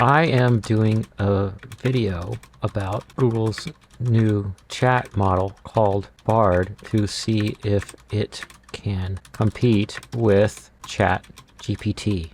I am doing a video about Google's new chat model called Bard to see if it can compete with Chat GPT.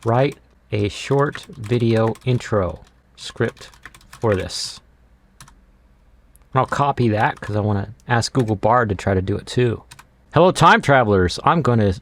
Write a short video intro script for this. I'll copy that because I want to ask Google Bard to try to do it too. Hello, time travelers. I'm going to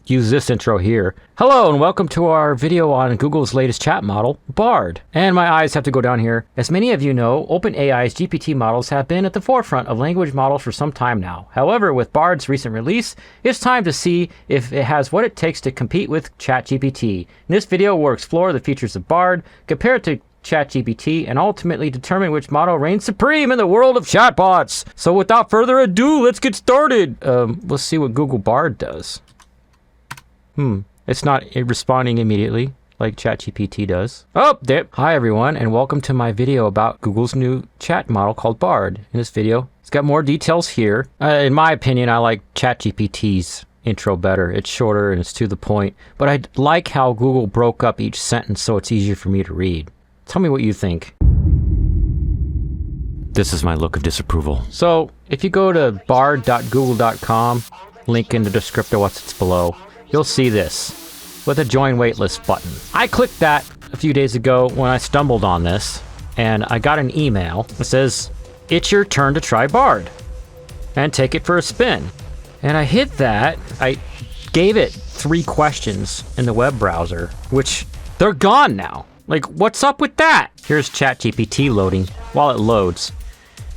use this intro here. Hello and welcome to our video on Google's latest chat model, Bard. And my eyes have to go down here. As many of you know, OpenAI's GPT models have been at the forefront of language models for some time now. However, with Bard's recent release, it's time to see if it has what it takes to compete with Chat GPT. In this video, we'll explore the features of Bard, compare it to Chat GPT, and ultimately determine which model reigns supreme in the world of chatbots. So without further ado, let's get started. Let's see what Google Bard does. It's not responding immediately like ChatGPT does. Oh, there. Hi everyone, and welcome to my video about Google's new chat model called Bard. In this video, it's got more details here. In my opinion, I like ChatGPT's intro better. It's shorter and it's to the point, but I like how Google broke up each sentence so it's easier for me to read. Tell me what you think. This is my look of disapproval. So if you go to bard.google.com, link in the descriptor what's below, you'll see this with a join waitlist button. I clicked that a few days ago when I stumbled on this, and I got an email that says, it's your turn to try Bard and take it for a spin. And I hit that. I gave it 3 questions in the web browser, which they're gone now. Like, what's up with that? Here's ChatGPT loading. While it loads,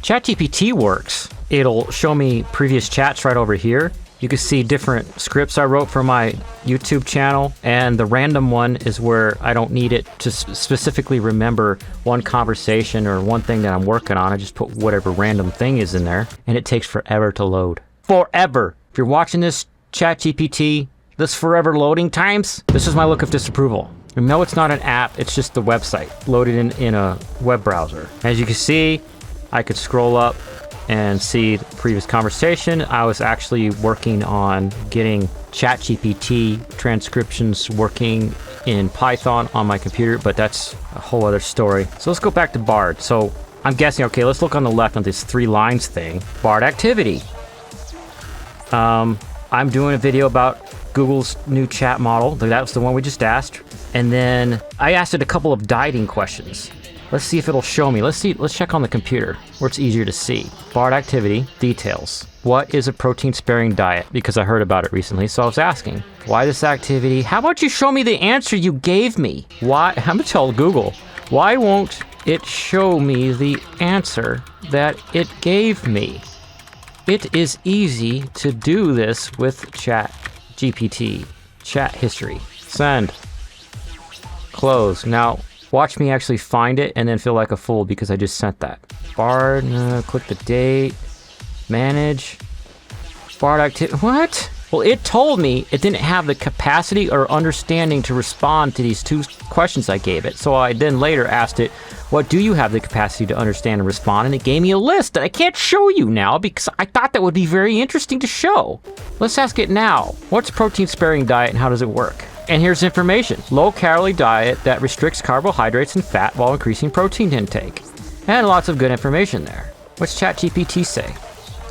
ChatGPT works. It'll show me previous chats right over here. You can see different scripts I wrote for my YouTube channel, and the random one is where I don't need it to specifically remember one conversation or one thing that I'm working on. I just put whatever random thing is in there, and it takes forever to load. Forever! If you're watching this, ChatGPT, this forever loading times, this is my look of disapproval. No, it's not an app, it's just the website loaded in a web browser. As you can see, I could scroll up and see the previous conversation. I was actually working on getting ChatGPT transcriptions working in Python on my computer, but that's a whole other story. So let's go back to Bard. So I'm guessing, okay, let's look on the left on this 3 lines thing. Bard activity. I'm doing a video about Google's new chat model. That was the one we just asked. And then I asked it a couple of dieting questions. Let's see if it'll show me. Let's check on the computer where it's easier to see. Bard activity, details. What is a protein sparing diet? Because I heard about it recently, so I was asking. Why this activity? How about you show me the answer you gave me? Why? I'm gonna tell Google. Why won't it show me the answer that it gave me? It is easy to do this with Chat GPT. Chat history. Send. Close. Now, watch me actually find it and then feel like a fool because I just sent that. Bard, click the date, manage, Bard activity. What? Well, it told me it didn't have the capacity or understanding to respond to these 2 questions I gave it. So I then later asked it, what do you have the capacity to understand and respond? And it gave me a list that I can't show you now because I thought that would be very interesting to show. Let's ask it now. What's a protein sparing diet and how does it work? And here's information. Low-calorie diet that restricts carbohydrates and fat while increasing protein intake. And lots of good information there. What's ChatGPT say?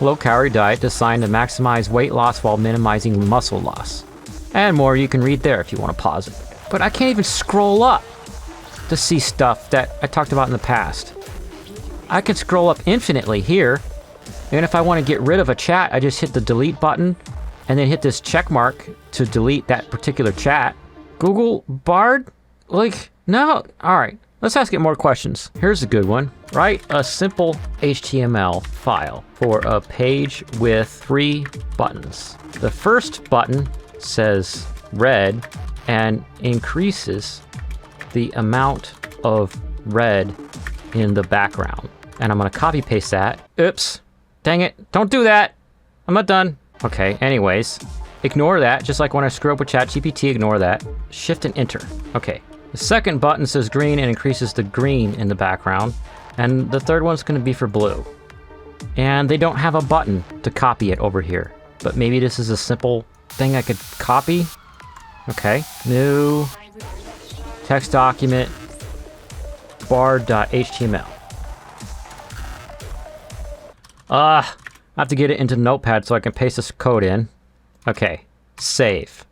Low-calorie diet designed to maximize weight loss while minimizing muscle loss. And more you can read there if you want to pause it. But I can't even scroll up to see stuff that I talked about in the past. I can scroll up infinitely here. And if I want to get rid of a chat, I just hit the delete button and then hit this check mark to delete that particular chat. Google Bard? Like, no. All right, let's ask it more questions. Here's a good one. Write a simple HTML file for a page with 3 buttons. The first button says red and increases the amount of red in the background. And I'm gonna copy paste that. Oops, dang it, don't do that. I'm not done. Okay, anyways, ignore that. Just like when I screw up with ChatGPT, ignore that. Shift and enter. Okay, the second button says green and increases the green in the background. And the third one's gonna be for blue. And they don't have a button to copy it over here. But maybe this is a simple thing I could copy. Okay, new text document, bard.html. I have to get it into Notepad so I can paste this code in. Okay, save.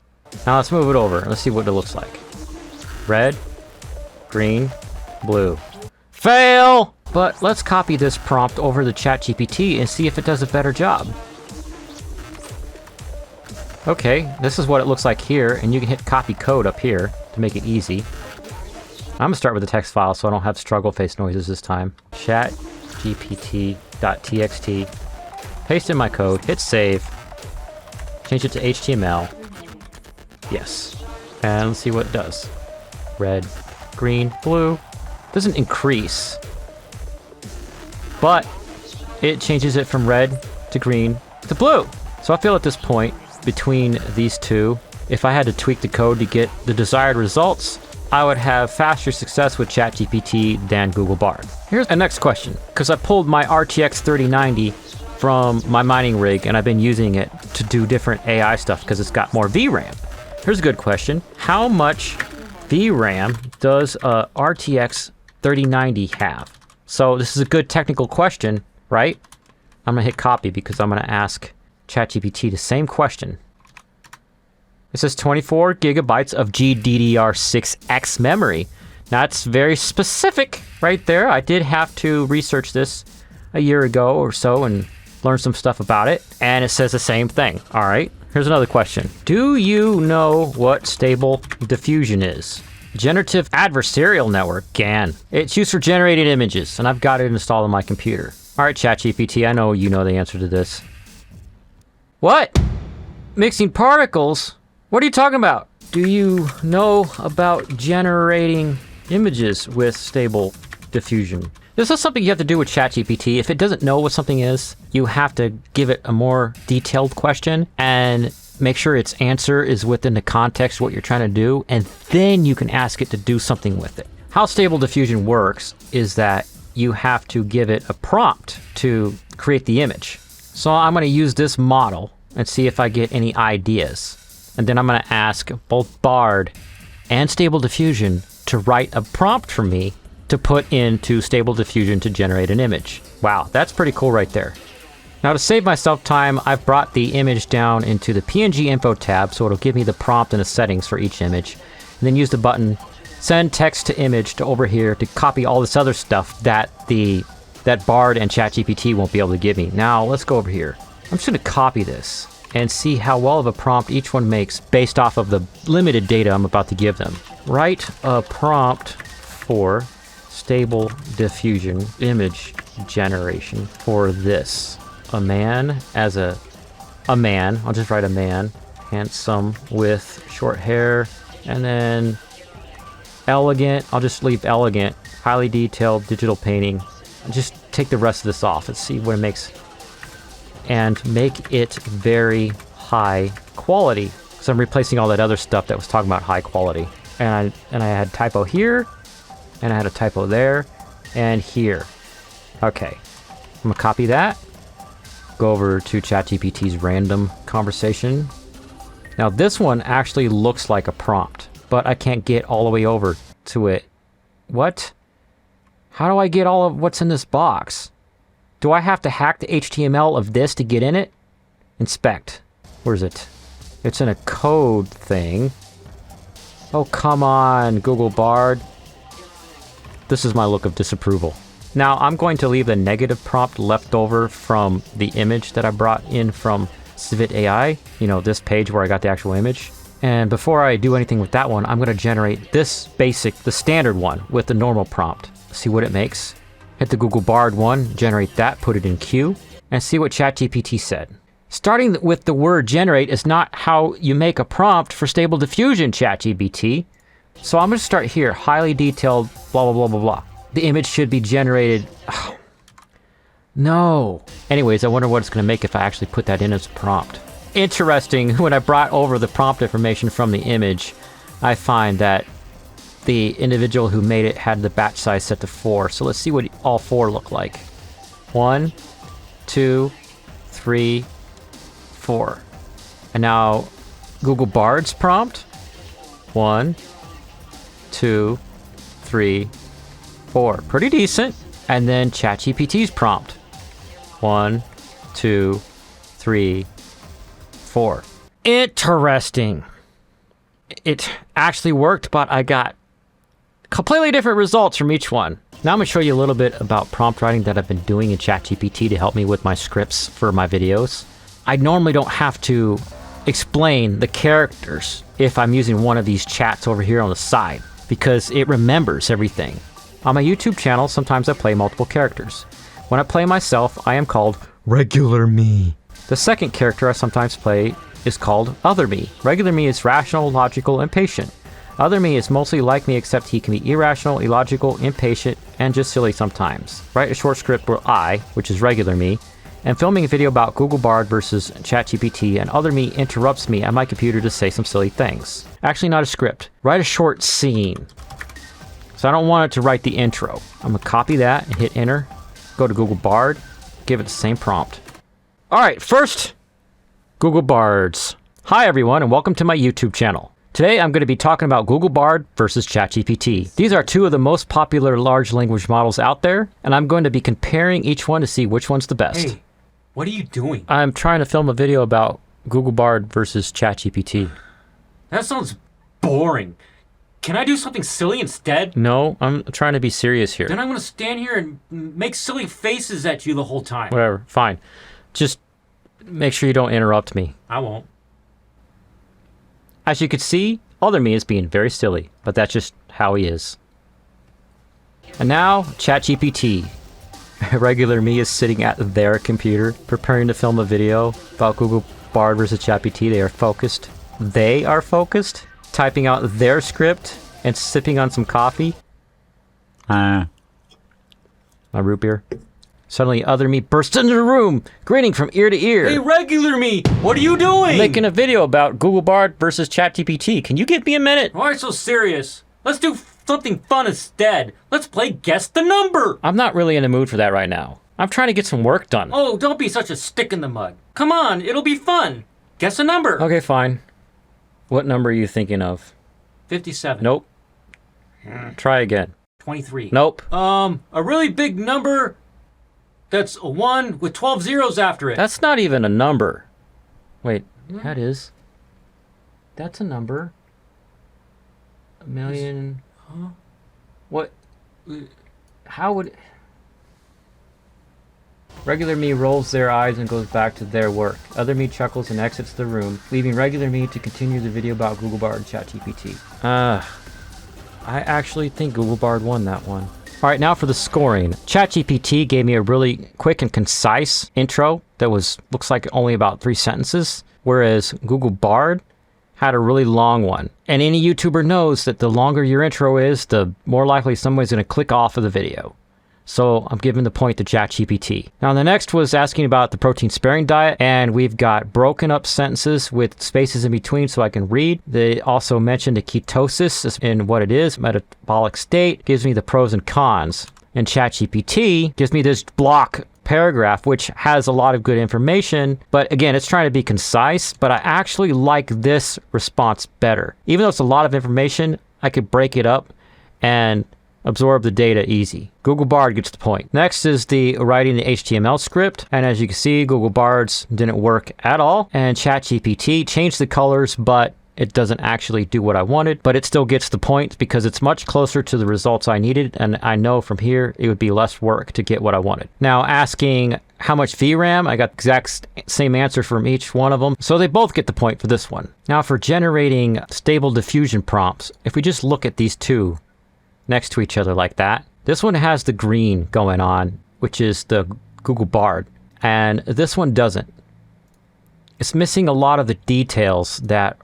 Now let's move it over. Let's see what it looks like. Red, green, blue. Fail! But let's copy this prompt over to Chat GPT and see if it does a better job. Okay, this is what it looks like here, and you can hit copy code up here to make it easy. I'm gonna start with the text file so I don't have struggle face noises this time. Chat gpt.txt. Paste in my code, hit save. Change it to HTML. Yes. And let's see what it does. Red, green, blue. Doesn't increase. But it changes it from red to green to blue. So I feel at this point, between these two, if I had to tweak the code to get the desired results, I would have faster success with ChatGPT than Google Bard. Here's the next question, because I pulled my RTX 3090 from my mining rig and I've been using it to do different AI stuff because it's got more VRAM. Here's a good question. How much VRAM does a RTX 3090 have? So this is a good technical question, right? I'm gonna hit copy because I'm gonna ask ChatGPT the same question. It says 24 gigabytes of GDDR6X memory. That's very specific right there. I did have to research this a year ago or so and learn some stuff about it. And it says the same thing. All right, here's another question. Do you know what stable diffusion is? Generative Adversarial Network, GAN. It's used for generating images, and I've got it installed on my computer. All right, ChatGPT, I know you know the answer to this. What? Mixing particles? What are you talking about? Do you know about generating images with stable diffusion? This is something you have to do with ChatGPT. If it doesn't know what something is, you have to give it a more detailed question and make sure its answer is within the context of what you're trying to do, and then you can ask it to do something with it. How stable diffusion works is that you have to give it a prompt to create the image. So I'm going to use this model and see if I get any ideas. And then I'm going to ask both Bard and Stable Diffusion to write a prompt for me to put into Stable Diffusion to generate an image. Wow, that's pretty cool right there. Now to save myself time, I've brought the image down into the PNG info tab so it'll give me the prompt and the settings for each image. And then use the button send text to image to over here to copy all this other stuff that Bard and ChatGPT won't be able to give me. Now let's go over here. I'm just going to copy this and see how well of a prompt each one makes based off of the limited data I'm about to give them. Write a prompt for Stable Diffusion image generation for this. A man as a man. I'll just write a man. Handsome with short hair. And then elegant. I'll just leave elegant. Highly detailed digital painting. Just take the rest of this off. Let's see what it makes. And make it very high quality. So I'm replacing all that other stuff that was talking about high quality. And I had typo here. And I had a typo there. And here. Okay. I'm going to copy that. Go over to ChatGPT's random conversation. Now this one actually looks like a prompt, but I can't get all the way over to it. What? How do I get all of what's in this box? Do I have to hack the HTML of this to get in it? Inspect. Where's it? It's in a code thing. Oh, come on, Google Bard. This is my look of disapproval. Now, I'm going to leave the negative prompt left over from the image that I brought in from Civit AI, this page where I got the actual image. And before I do anything with that one, I'm going to generate this basic, the standard one with the normal prompt. See what it makes. Hit the Google Bard one, generate that, put it in queue, and see what ChatGPT said. Starting with the word generate is not how you make a prompt for Stable Diffusion, ChatGPT. So I'm going to start here, highly detailed, blah, blah, blah, blah, blah. The image should be generated. Oh, no. Anyways, I wonder what it's going to make if I actually put that in as a prompt. Interesting, when I brought over the prompt information from the image, I find that the individual who made it had the batch size set to 4. So let's see what all 4 look like. 1, 2, 3, 4. And now Google Bard's prompt. 1, 2, 3, 4. Pretty decent. And then Chat GPT's prompt. 1, 2, 3, 4. Interesting. It actually worked, but I got completely different results from each one. Now I'm going to show you a little bit about prompt writing that I've been doing in Chat GPT to help me with my scripts for my videos. I normally don't have to explain the characters if I'm using one of these chats over here on the side, because it remembers everything. On my YouTube channel, sometimes I play multiple characters. When I play myself, I am called Regular Me. The second character I sometimes play is called Other Me. Regular Me is rational, logical, and patient. Other Me is mostly like me, except he can be irrational, illogical, impatient, and just silly sometimes. Write a short script where I, which is Regular Me, am filming a video about Google Bard versus ChatGPT, and Other Me interrupts me on my computer to say some silly things. Actually, not a script. Write a short scene. So I don't want it to write the intro. I'm gonna copy that and hit enter. Go to Google Bard, give it the same prompt. All right, first, Google Bards. Hi everyone, and welcome to my YouTube channel. Today I'm going to be talking about Google Bard versus ChatGPT. These are two of the most popular large language models out there, and I'm going to be comparing each one to see which one's the best. Hey, what are you doing? I'm trying to film a video about Google Bard versus ChatGPT. That sounds boring. Can I do something silly instead? No, I'm trying to be serious here. Then I'm going to stand here and make silly faces at you the whole time. Whatever, fine. Just make sure you don't interrupt me. I won't. As you can see, Other Me is being very silly, but that's just how he is. And now, ChatGPT. Regular Me is sitting at their computer, preparing to film a video about Google Bard versus ChatGPT. They are focused. They are focused, typing out their script and sipping on some coffee. My root beer. Suddenly, Other Me bursts into the room, grinning from ear to ear. Hey, Regular Me, what are you doing? I'm making a video about Google Bard versus ChatGPT. Can you give me a minute? Why so serious? Let's do something fun instead. Let's play Guess the Number. I'm not really in the mood for that right now. I'm trying to get some work done. Oh, don't be such a stick in the mud. Come on, it'll be fun. Guess a number. Okay, fine. What number are you thinking of? 57. Nope. Try again. 23. Nope. A really big number that's a 1 with 12 zeros after it. That's not even a number. Wait, that is. That's a number. A million. Huh? What? How would... Regular Me rolls their eyes and goes back to their work. Other Me chuckles and exits the room, leaving Regular Me to continue the video about Google Bard and ChatGPT. I actually think Google Bard won that one. All right, now for the scoring. ChatGPT gave me a really quick and concise intro that looks like only about 3 sentences, whereas Google Bard had a really long one. And any YouTuber knows that the longer your intro is, the more likely somebody's going to click off of the video. So I'm giving the point to ChatGPT. Now the next was asking about the protein sparing diet, and we've got broken up sentences with spaces in between so I can read. They also mentioned the ketosis and what it is, metabolic state, gives me the pros and cons. And ChatGPT gives me this block paragraph which has a lot of good information, but again, it's trying to be concise, but I actually like this response better. Even though it's a lot of information, I could break it up and absorb the data easy. Google Bard gets the point. Next is the writing the HTML script, and as you can see, Google Bard's didn't work at all, and ChatGPT changed the colors, but it doesn't actually do what I wanted, but it still gets the point because it's much closer to the results I needed, and I know from here it would be less work to get what I wanted. Now asking how much VRAM, I got the exact same answer from each one of them, so they both get the point for this one. Now for generating stable diffusion prompts, if we just look at these two next to each other like that, this one has the green going on, which is the Google Bard, and this one doesn't. It's missing a lot of the details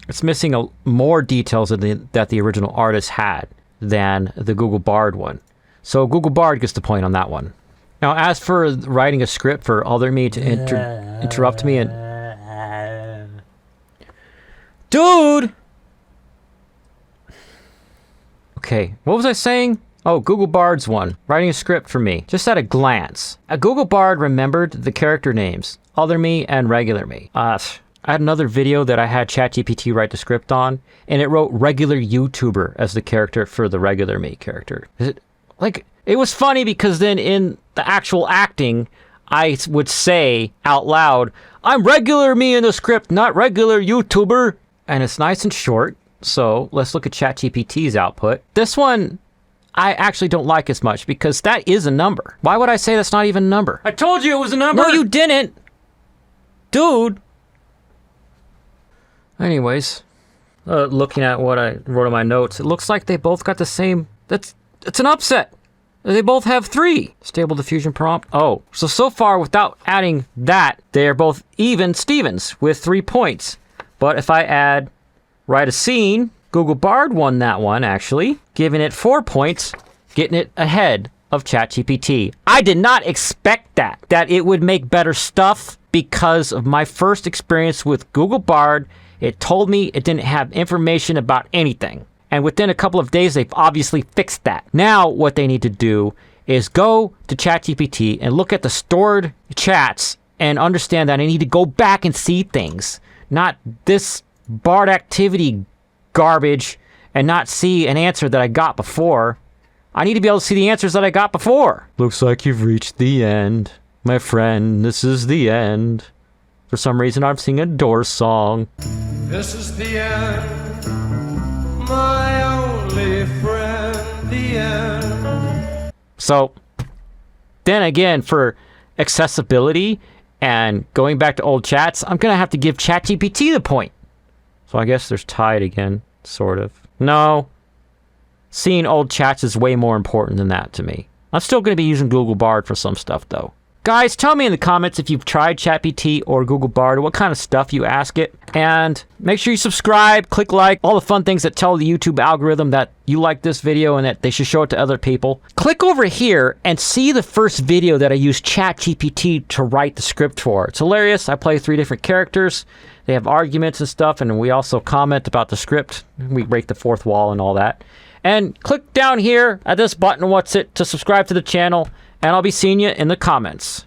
it's missing more details that the original artist had than the Google Bard one. So Google Bard gets the point on that one. Now, as for writing a script for Other Me to interrupt me and... Dude! Okay, what was I saying? Oh, Google Bard's one. Writing a script for me. Just at a glance. Google Bard remembered the character names. Other Me and Regular Me. I had another video that I had ChatGPT write the script on, and it wrote regular YouTuber as the character for the Regular Me character. Is it like It was funny because then in the actual acting, I would say out loud, I'm regular me in the script, not regular YouTuber. And it's nice and short. So let's look at Chat GPT's output. This one, I actually don't like as much because that is a number. Why would I say that's not even a number? I told you it was a number. No, you didn't. Dude. Anyways, looking at what I wrote in my notes, it looks like they both got the same. It's an upset. They both have 3. Stable diffusion prompt. Oh, so far without adding that, they're both even Stevens with 3 points. But if I add write a scene, Google Bard won that one actually, giving it 4 points, getting it ahead of Chat GPT. I did not expect that it would make better stuff because of my first experience with Google Bard. It told me it didn't have information about anything. And within a couple of days, they've obviously fixed that. Now, what they need to do is go to ChatGPT and look at the stored chats and understand that I need to go back and see things, not this Bard activity garbage, and not see an answer that I got before. I need to be able to see the answers that I got before. Looks like you've reached the end. My friend, this is the end. For some reason, I'm singing a Doors song. This is the end, my only friend, the end. So, then again, for accessibility and going back to old chats, I'm going to have to give ChatGPT the point. So I guess there's tied again, sort of. No, seeing old chats is way more important than that to me. I'm still going to be using Google Bard for some stuff, though. Guys, tell me in the comments if you've tried ChatGPT or Google Bard, what kind of stuff you ask it. And make sure you subscribe, click like, all the fun things that tell the YouTube algorithm that you like this video and that they should show it to other people. Click over here and see the first video that I used ChatGPT to write the script for. It's hilarious. I play 3 different characters. They have arguments and stuff, and we also comment about the script. We break the 4th wall and all that. And click down here at this button, what's it, to subscribe to the channel. And I'll be seeing you in the comments.